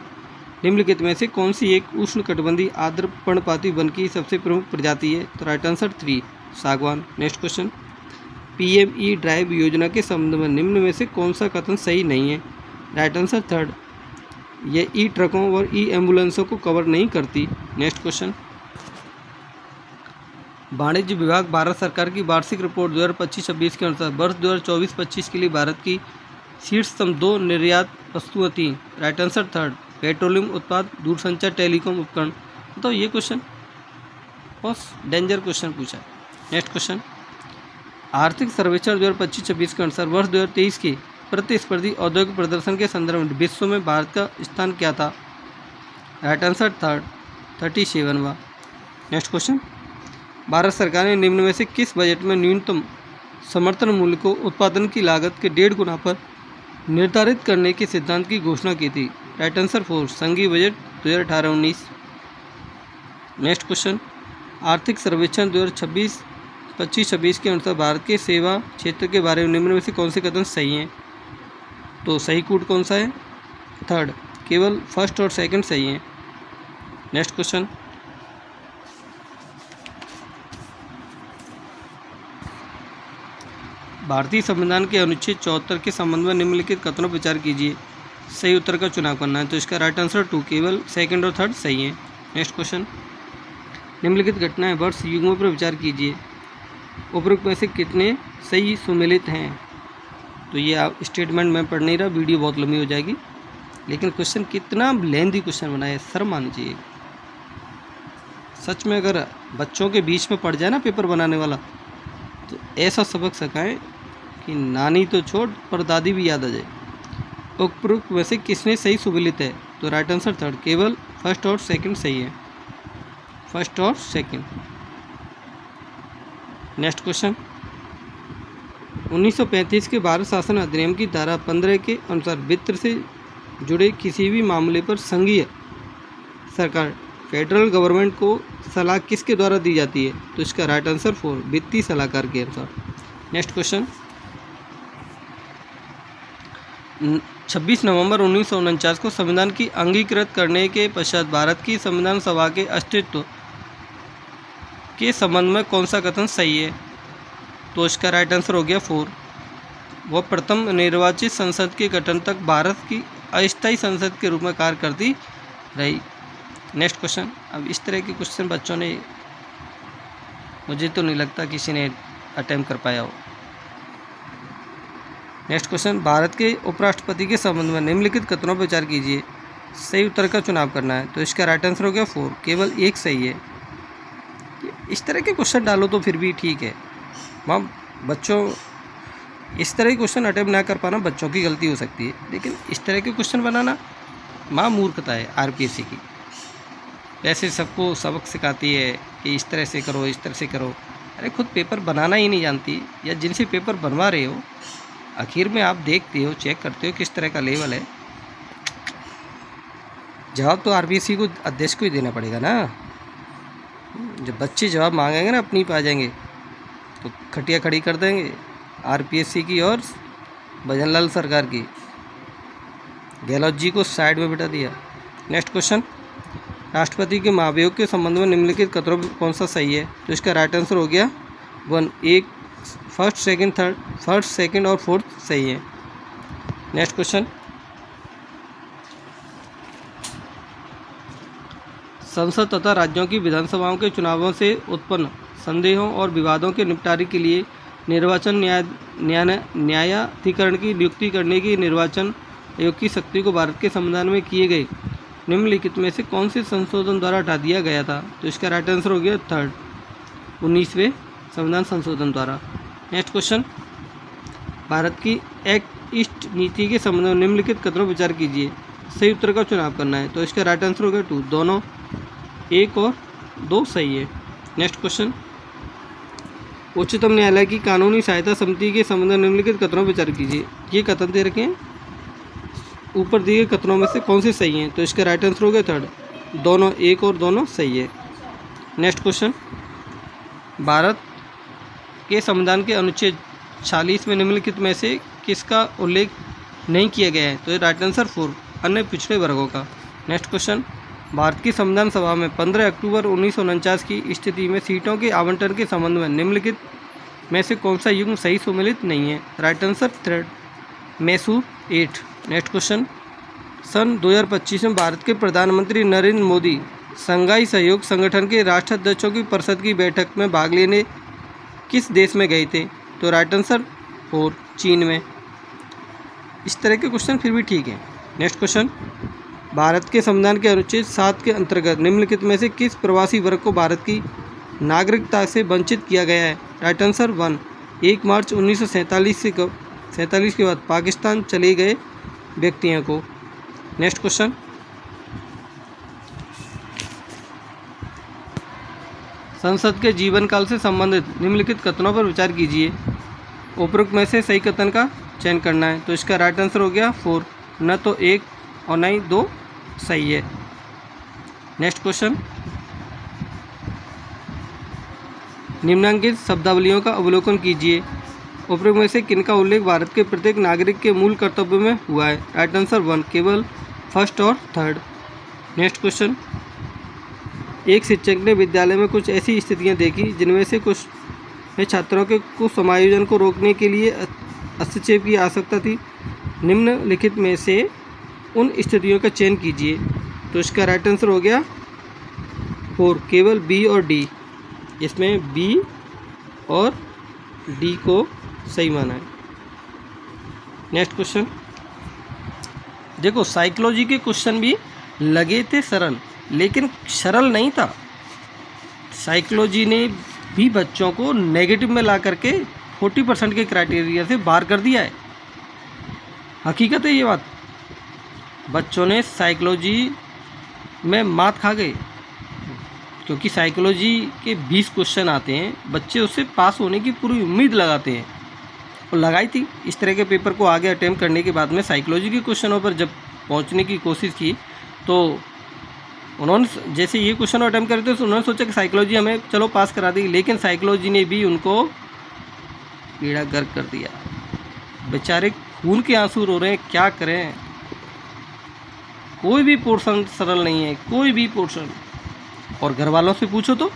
निम्नलिखित में से कौन सी एक उष्णकटिबंधीय आर्द्र पर्णपाती वन की सबसे प्रमुख प्रजाति है? तो राइट आंसर 3 सागवान। नेक्स्ट क्वेश्चन, PME ड्राइव योजना के संबंध में निम्न में से कौन सा कथन सही नहीं है? राइट आंसर 3 ये ई ट्रकों और ई एम्बुलेंसों को कवर नहीं करती। नेक्स्ट क्वेश्चन, वाणिज्य विभाग भारत सरकार की वार्षिक रिपोर्ट 2025-26 के अनुसार वर्ष 2024-25 के लिए भारत की शीर्षतम 2 निर्यात वस्तुएं थी। राइट आंसर 3 पेट्रोलियम उत्पाद, दूरसंचार, टेलीकॉम उपकरण। तो ये क्वेश्चन बहुत डेंजर क्वेश्चन पूछा। नेक्स्ट क्वेश्चन, आर्थिक सर्वेक्षण 2025-26 के अनुसार वर्ष 2023 के प्रतिस्पर्धी औद्योगिक प्रदर्शन के संदर्भ में विश्व में भारत का स्थान क्या था? राइट आंसर 37वां। नेक्स्ट क्वेश्चन, भारत सरकार ने निम्न में से किस बजट में न्यूनतम समर्थन मूल्य को उत्पादन की लागत के 1.5 गुना पर निर्धारित करने के सिद्धांत की घोषणा की थी? राइट आंसर 4 संघीय बजट 2018-19। नेक्स्ट क्वेश्चन, आर्थिक सर्वेक्षण 2025-26 के अनुसार भारत के सेवा क्षेत्र के बारे में निम्न में से कौन से कथन सही हैं? तो सही कूट कौन सा है? 3 केवल फर्स्ट और सेकंड सही हैं। नेक्स्ट क्वेश्चन, भारतीय संविधान के अनुच्छेद 74 के संबंध में निम्नलिखित कथनों पर विचार कीजिए। सही उत्तर का चुनाव करना है, तो इसका राइट आंसर 2 केवल सेकंड और थर्ड सही है। नेक्स्ट क्वेश्चन, निम्नलिखित घटनाएं वर्ष युग्मों पर विचार कीजिए। उपरोक्त में से कितने सही सुमेलित हैं? तो ये आप स्टेटमेंट में पढ़ नहीं रहा, वीडियो बहुत लंबी हो जाएगी, लेकिन क्वेश्चन कितना लेंथी क्वेश्चन बना है, शर्म आनी चाहिए सच में। अगर बच्चों के बीच में पड़ जाए ना पेपर बनाने वाला, तो ऐसा सबक सिखाएं कि नानी तो छोड़ पर दादी भी याद आ जाए। उपरोक्त में से किसने सही सुमेलित है? तो राइट आंसर 3 केवल फर्स्ट और सेकंड सही है, फर्स्ट और सेकंड। नेक्स्ट क्वेश्चन, 1935 के भारत शासन अधिनियम की धारा 15 के अनुसार वित्त से जुड़े किसी भी मामले पर संघीय सरकार फेडरल गवर्नमेंट को सलाह किसके द्वारा दी जाती है? तो इसका राइट आंसर 4 वित्तीय सलाहकार के अनुसार। नेक्स्ट क्वेश्चन, 26 नवंबर 1949 को संविधान की अंगीकृत करने के पश्चात भारत की संविधान सभा के अस्तित्व के संबंध में कौन सा कथन सही है? तो इसका राइट आंसर हो गया 4 वह प्रथम निर्वाचित संसद के गठन तक भारत की अस्थायी संसद के रूप में कार्य करती रही। नेक्स्ट क्वेश्चन, अब इस तरह के क्वेश्चन बच्चों ने, मुझे तो नहीं लगता किसी ने अटेम्प्ट कर पाया हो। नेक्स्ट क्वेश्चन, भारत के उपराष्ट्रपति के संबंध में निम्नलिखित कथनों पर विचार कीजिए। सही उत्तर का चुनाव करना है, तो इसका राइट आंसर हो गया 4 केवल 1 सही है। इस तरह के क्वेश्चन डालो तो फिर भी ठीक है, वहाँ बच्चों इस तरह के क्वेश्चन अटेम्प्ट ना कर पाना बच्चों की गलती हो सकती है, लेकिन इस तरह के क्वेश्चन बनाना माँ मूर्खता है RPSC की। वैसे सबको सबक सिखाती है कि इस तरह से करो, इस तरह से करो। अरे खुद पेपर बनाना ही नहीं जानती, या जिनसे पेपर बनवा रहे हो आखिर में आप देखते हो, चेक करते हो किस तरह का लेवल है। जवाब तो RPSC को, अध्यक्ष को ही देना पड़ेगा ना। जब बच्चे जवाब मांगेंगे ना अपनी पे आ जाएंगे तो खटिया खड़ी कर देंगे RPSC की और भजनलाल सरकार की। गहलोत जी को साइड में बिठा दिया। नेक्स्ट क्वेश्चन, राष्ट्रपति के महाभियोग के संबंध में निम्नलिखित कथनों में कौन सा सही है? तो इसका राइट आंसर हो गया 1 एक first second third, first second और फोर्थ सही है। नेक्स्ट क्वेश्चन, संसद तथा राज्यों की विधानसभाओं के चुनावों से उत्पन्न संदेहों और विवादों के निपटारे के लिए निर्वाचन न्यायाधिकरण की नियुक्ति करने की निर्वाचन आयोग की शक्ति को भारत के संविधान में किए गए निम्नलिखित में से कौन से संशोधन द्वारा हटा दिया गया था? तो इसका राइट आंसर हो गया 3 19वें संविधान संशोधन द्वारा। नेक्स्ट क्वेश्चन, भारत की एक्ट ईस्ट नीति के संबंध में निम्नलिखित कथनों पर विचार कीजिए। सही उत्तर का चुनाव करना है, तो इसका राइट आंसर हो गया 2 दोनों 1 और 2 सही है। नेक्स्ट क्वेश्चन, उच्चतम न्यायालय की कानूनी सहायता समिति के संबंध में निम्नलिखित कथनों पर विचार कीजिए। ये कथन दे रखे हैं, ऊपर दिए गए कथनों में से कौन से सही हैं? तो इसका राइट आंसर हो गया 3 दोनों 1 और दोनों सही है। नेक्स्ट क्वेश्चन, भारत के संविधान के अनुच्छेद 46 में निम्नलिखित में से किसका उल्लेख नहीं किया गया है? तो ये राइट आंसर 4 अन्य पिछड़े वर्गों का। नेक्स्ट क्वेश्चन, भारत की संविधान सभा में 15 अक्टूबर 1949 की स्थिति में सीटों के आवंटन के संबंध में निम्नलिखित में से कौन सा युग्म सही सुमेलित नहीं है? Right answer 3 Mysore 8। Next question, सन 2025 में भारत के प्रधानमंत्री नरेंद्र मोदी शंघाई सहयोग संगठन के राष्ट्राध्यक्षों की परिषद की बैठक में भाग लेने किस देश में गए थे? तो राइट आंसर 4 चीन में। इस तरह के क्वेश्चन फिर भी ठीक है। नेक्स्ट क्वेश्चन, भारत के संविधान के अनुच्छेद 7 के अंतर्गत निम्नलिखित में से किस प्रवासी वर्ग को भारत की नागरिकता से वंचित किया गया है? राइट आंसर 1 1 मार्च 1947 के बाद पाकिस्तान चले गए व्यक्तियों को। नेक्स्ट क्वेश्चन, संसद के जीवन काल से संबंधित निम्नलिखित कथनों पर विचार कीजिए। उपरोक्त में से सही कथन का चयन करना है। तो इसका राइट आंसर हो गया 4, न तो 1 और न ही 2 सही है। नेक्स्ट क्वेश्चन, निम्नांकित शब्दावलियों का अवलोकन कीजिए। उपरोक्त में से किनका उल्लेख भारत के प्रत्येक नागरिक के मूल कर्तव्य में हुआ है? राइट आंसर 1 केवल फर्स्ट और थर्ड। नेक्स्ट क्वेश्चन, एक शिक्षक ने विद्यालय में कुछ ऐसी स्थितियां देखी जिनमें से कुछ में छात्रों के कुछ समायोजन को रोकने के लिए हस्तक्षेप की आवश्यकता थी। निम्नलिखित में से उन स्थितियों का चयन कीजिए। तो इसका राइट आंसर हो गया 4 केवल बी और डी। इसमें बी और डी को सही माना है। नेक्स्ट क्वेश्चन, देखो साइकोलॉजी के क्वेश्चन भी लगे थे सरल, लेकिन सरल नहीं था। साइकोलॉजी ने भी बच्चों को नेगेटिव में ला करके 40% के क्राइटेरिया से बाहर कर दिया है। हकीकत है ये बात। बच्चों ने साइकोलॉजी में मात खा गए, क्योंकि साइकोलॉजी के 20 क्वेश्चन आते हैं, बच्चे उससे पास होने की पूरी उम्मीद लगाते हैं और लगाई थी। इस तरह के पेपर को आगे अटेम्प्ट करने के बाद में साइकोलॉजी के क्वेश्चनों पर जब पहुंचने की कोशिश की तो उन्होंने जैसे ये क्वेश्चन अटेम्प्ट करे थे तो उन्होंने सोचा कि साइकोलॉजी हमें चलो पास करा देगी, लेकिन साइकोलॉजी ने भी उनको पीड़ा गर्क कर दिया। बेचारे खून के आंसू रो रहे हैं, क्या करें। कोई भी पोर्शन सरल नहीं है, कोई भी पोर्शन। और घर वालों से पूछो तो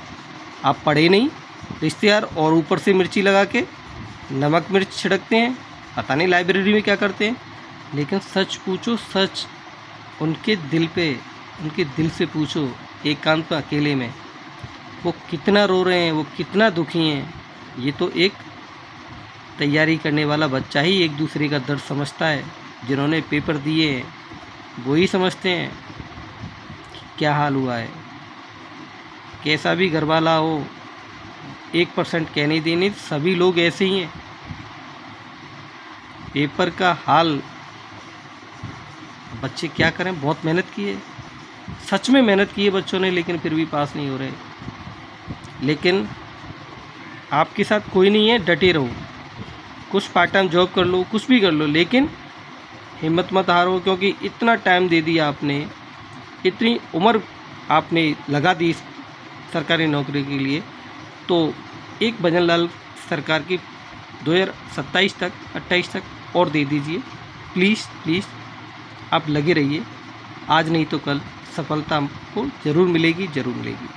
आप पढ़े नहीं, रिश्तेदार और ऊपर से मिर्ची लगा के नमक मिर्च छिड़कते हैं, पता नहीं लाइब्रेरी में क्या करते हैं। लेकिन सच पूछो, सच उनके दिल से पूछो, एकांत में अकेले में, वो कितना रो रहे हैं, वो कितना दुखी हैं। ये तो एक तैयारी करने वाला बच्चा ही एक दूसरे का दर्द समझता है। जिन्होंने पेपर दिए हैं वो ही समझते हैं कि क्या हाल हुआ है। कैसा भी घर वाला हो, 1% कह नहीं देने, सभी लोग ऐसे ही हैं। पेपर का हाल बच्चे क्या करें, बहुत मेहनत की है, सच में मेहनत की है बच्चों ने, लेकिन फिर भी पास नहीं हो रहे। लेकिन आपके साथ कोई नहीं है, डटे रहो, कुछ पार्ट टाइम जॉब कर लो, कुछ भी कर लो, लेकिन हिम्मत मत हारो। क्योंकि इतना टाइम दे दिया आपने, इतनी उम्र आपने लगा दी सरकारी नौकरी के लिए, तो एक भजन लाल सरकार की 2027 तक 28 तक और दे दीजिए प्लीज़ प्लीज़। आप लगे रहिए, आज नहीं तो कल सफलता आपको ज़रूर मिलेगी, ज़रूर मिलेगी।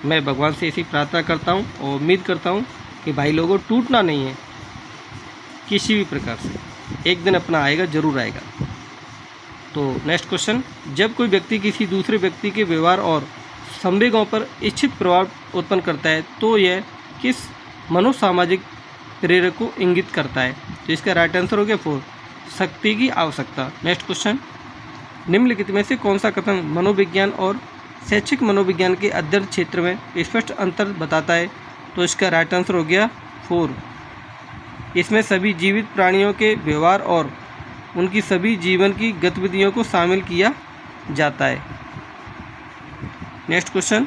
मैं भगवान से ऐसी प्रार्थना करता हूँ और उम्मीद करता हूँ कि भाई लोगों टूटना नहीं है किसी भी प्रकार से, एक दिन अपना आएगा, ज़रूर आएगा। तो नेक्स्ट क्वेश्चन, जब कोई व्यक्ति किसी दूसरे व्यक्ति के व्यवहार और संवेगों पर इच्छित प्रभाव उत्पन्न करता है तो यह किस मनोसामाजिक प्रेरक को इंगित करता है? तो इसका राइट आंसर हो गया 4 शक्ति की आवश्यकता। नेक्स्ट क्वेश्चन, निम्नलिखित में से कौन सा कथन मनोविज्ञान और शैक्षिक मनोविज्ञान के अध्ययन क्षेत्र में स्पष्ट अंतर बताता है? तो इसका राइट आंसर हो गया 4 इसमें सभी जीवित प्राणियों के व्यवहार और उनकी सभी जीवन की गतिविधियों को शामिल किया जाता है। नेक्स्ट क्वेश्चन,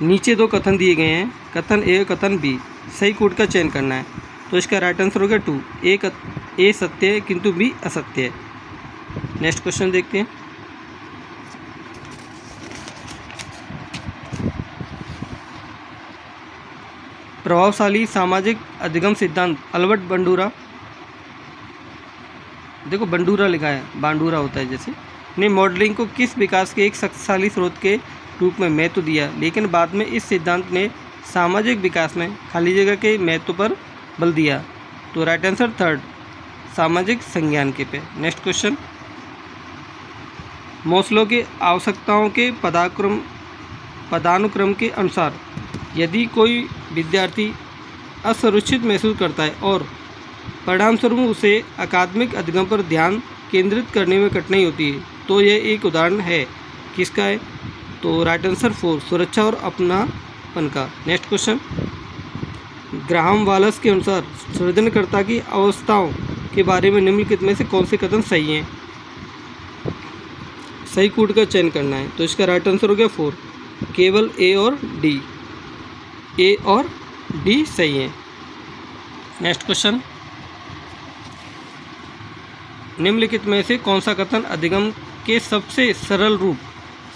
नीचे 2 कथन दिए गए हैं, कथन ए और कथन बी, सही कोड का चयन करना है। तो इसका राइट आंसर हो गया 2 ए सत्य है किंतु बी असत्य है। नेक्स्ट क्वेश्चन देखते हैं। प्रभावशाली सामाजिक अधिगम सिद्धांत अल्बर्ट बंडूरा, देखो बंडूरा लिखा है, बांडूरा होता है जैसे, ने मॉडलिंग को किस विकास के एक शक्तिशाली स्रोत के रूप में महत्व दिया, लेकिन बाद में इस सिद्धांत ने सामाजिक विकास में खाली जगह के महत्व पर बल दिया। तो राइट आंसर थर्ड, सामाजिक संज्ञान के पे। नेक्स्ट क्वेश्चन, मास्लो के आवश्यकताओं के पदानुक्रम के अनुसार यदि कोई विद्यार्थी असुरक्षित महसूस करता है और परिणामस्वरूप उसे अकादमिक अधिगम पर ध्यान केंद्रित करने में कठिनाई होती है, तो यह एक उदाहरण है किसका है? तो राइट आंसर 4, सुरक्षा और अपनापन का। नेक्स्ट क्वेश्चन, ग्राहम वालस के अनुसार सृजनकर्ता की अवस्थाओं के बारे में निम्नलिखित में से कौन से कथन सही हैं? सही कूट का चयन करना है, तो इसका राइट आंसर हो गया 4, केवल ए और डी। ए और डी सही है। नेक्स्ट क्वेश्चन, निम्नलिखित में से कौन सा कथन अधिगम के सबसे सरल रूप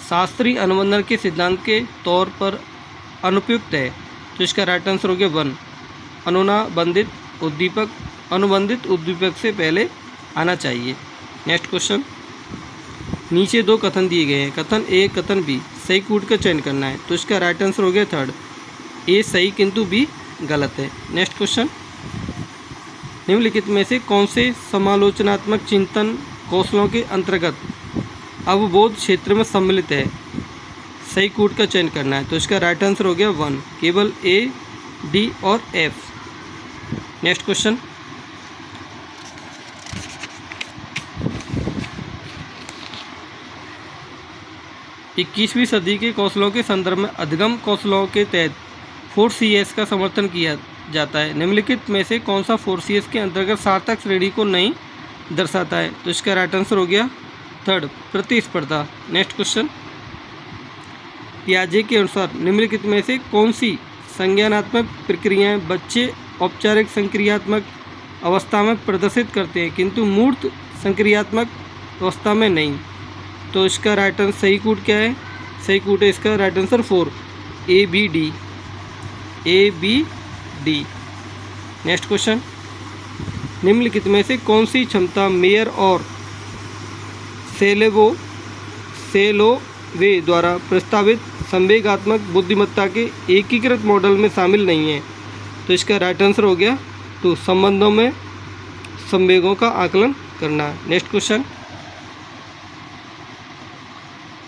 शास्त्रीय अनुबंधन के सिद्धांत के तौर पर अनुपयुक्त है? तो इसका राइट आंसर हो गया 1, अनुबंधित उद्दीपक से पहले आना चाहिए। नेक्स्ट क्वेश्चन, नीचे दो कथन दिए गए हैं, कथन ए कथन बी, सही कूट का चयन करना है, तो इसका राइट आंसर हो गया 3rd, ए सही किंतु बी गलत है। नेक्स्ट क्वेश्चन, निम्नलिखित में से कौन से समालोचनात्मक चिंतन कौशलों के अंतर्गत अवबोध क्षेत्र में सम्मिलित है? सही कूट का चयन करना है, तो इसका राइट आंसर हो गया 1, केवल ए, डी और एफ। नेक्स्ट क्वेश्चन, इक्कीसवीं सदी के कौशलों के संदर्भ में अधिगम कौशलों के तहत 4CS का समर्थन किया जाता है। निम्नलिखित में से कौन सा 4CS के अंतर्गत सार्थक श्रेणी को नहीं दर्शाता है? तो इसका राइट आंसर हो गया 3rd, प्रतिस्पर्धा। नेक्स्ट क्वेश्चन, पियाजे के अनुसार निम्नलिखित में से कौन सी संज्ञानात्मक प्रक्रियाएं बच्चे औपचारिक संक्रियात्मक अवस्था में प्रदर्शित करते हैं किंतु मूर्त संक्रियात्मक अवस्था में नहीं? तो इसका राइट आंसर सही कूट क्या है? सही कूट है इसका right answer 4, A B D. Next question, निम्नलिखित में से कौन सी क्षमता मेयर और सेलोवे द्वारा प्रस्तावित संवेगात्मक बुद्धिमत्ता के एकीकृत मॉडल में शामिल नहीं है? तो इसका राइट आंसर हो गया 2, संबंधों में संवेगों का आकलन करना। नेक्स्ट क्वेश्चन,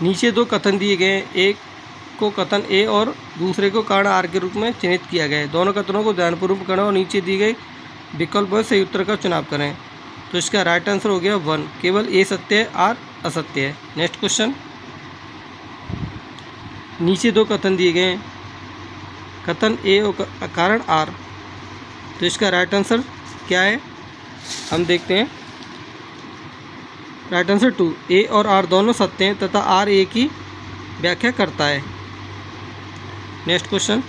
नीचे दो कथन दिए गए हैं, एक को कथन ए और दूसरे को कारण आर के रूप में चिन्हित किया गया है। दोनों कथनों को ध्यानपूर्वक पढ़ें और नीचे दी गई विकल्प पर सही उत्तर का चुनाव करें। तो इसका राइट आंसर हो गया 1, केवल ए सत्य है, आर असत्य है। नेक्स्ट क्वेश्चन, नीचे दो कथन दिए गए हैं, कथन ए और कारण आर, तो इसका राइट आंसर क्या है हम देखते हैं। राइट आंसर 2, ए और आर दोनों सत्य हैं तथा आर ए की व्याख्या करता है। नेक्स्ट क्वेश्चन,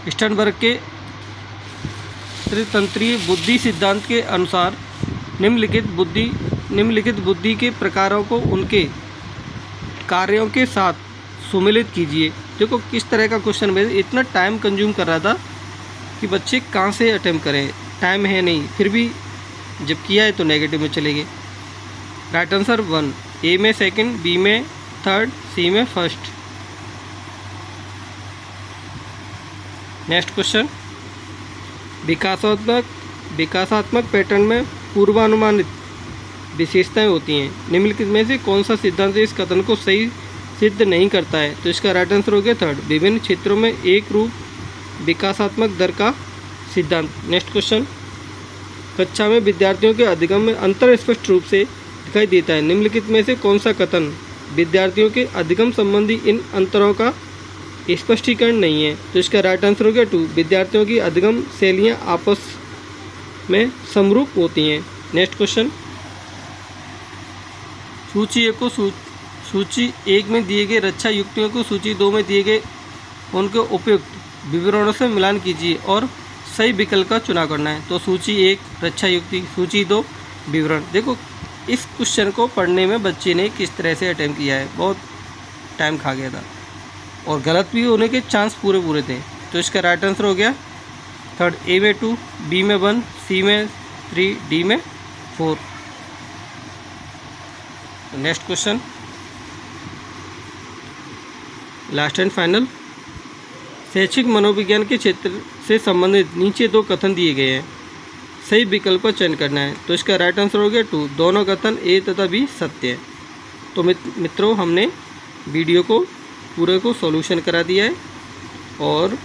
स्टर्नबर्ग के त्रितंत्रीय बुद्धि सिद्धांत के अनुसार निम्नलिखित बुद्धि के प्रकारों को उनके कार्यों के साथ सुमिलित कीजिए। देखो किस तरह का क्वेश्चन में इतना टाइम कंज्यूम कर रहा था कि बच्चे कहाँ से अटेम्प्ट करें, टाइम है नहीं, फिर भी जब किया है तो नेगेटिव में चले गए। राइट आंसर 1, ए में सेकंड, बी में थर्ड, सी में फर्स्ट। नेक्स्ट क्वेश्चन, विकासात्मक पैटर्न में पूर्वानुमानित विशेषताएं होती हैं। निम्नलिखित में से कौन सा सिद्धांत इस कथन को सही सिद्ध नहीं करता है? तो इसका राइट आंसर हो गया 3rd, विभिन्न क्षेत्रों में एक रूप विकासात्मक दर का सिद्धांत। नेक्स्ट क्वेश्चन, कक्षा में विद्यार्थियों के अधिगम में अंतर स्पष्ट रूप से दिखाई देता है। निम्नलिखित में से कौन सा कथन विद्यार्थियों के अधिगम संबंधी इन अंतरों का स्पष्टीकरण नहीं है? तो इसका राइट आंसर हो गया 2, विद्यार्थियों की अधिगम शैलियाँ आपस में समरूप होती हैं। नेक्स्ट क्वेश्चन, सूची 1 में दिए गए रक्षा युक्तियों को सूची 2 में दिए गए उनके उपयुक्त विवरणों से मिलान कीजिए और सही विकल्प का चुनाव करना है। तो सूची 1 रक्षा युक्ति, सूची 2 विवरण। देखो इस क्वेश्चन को पढ़ने में बच्चे ने किस तरह से अटैम्प्ट किया है, बहुत टाइम खा गया था और गलत भी होने के चांस पूरे थे। तो इसका राइट आंसर हो गया थर्ड, ए में 2, बी में 1, सी में 3, डी में 4। Next question, last and final. शैक्षिक मनोविज्ञान के क्षेत्र से संबंधित नीचे 2 कथन दिए गए हैं, सही विकल्प का चयन करना है। तो इसका राइट आंसर हो गया 2, दोनों कथन ए तथा बी सत्य है। तो मित्रों, हमने वीडियो को पूरे को सॉल्यूशन करा दिया है और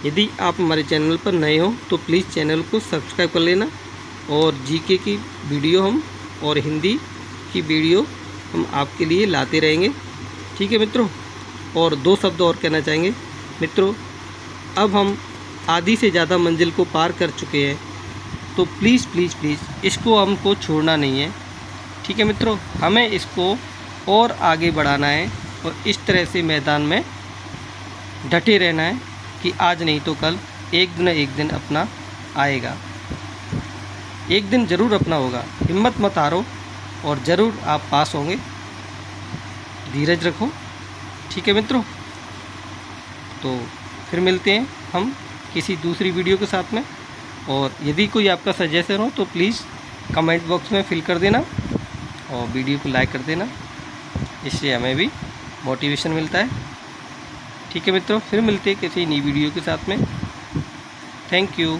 यदि आप हमारे चैनल पर नए हो तो प्लीज़ चैनल को सब्सक्राइब कर लेना और जीके की वीडियो हम और हिंदी की वीडियो हम आपके लिए लाते रहेंगे, ठीक है मित्रों। और 2 शब्द और कहना चाहेंगे मित्रों, अब हम आधी से ज़्यादा मंजिल को पार कर चुके हैं, तो प्लीज़ प्लीज़ प्लीज़ इसको हमको छोड़ना नहीं है, ठीक है मित्रों। हमें इसको और आगे बढ़ाना है और इस तरह से मैदान में डटे रहना है कि आज नहीं तो कल एक दिन अपना आएगा, एक दिन ज़रूर अपना होगा। हिम्मत मत हारो और ज़रूर आप पास होंगे, धीरज रखो, ठीक है मित्रों। तो फिर मिलते हैं हम किसी दूसरी वीडियो के साथ में, और यदि कोई आपका सजेशन हो तो प्लीज़ कमेंट बॉक्स में फिल कर देना और वीडियो को लाइक कर देना, इससे हमें भी मोटिवेशन मिलता है, ठीक है मित्रों। फिर मिलते हैं किसी नई वीडियो के साथ में। Thank you.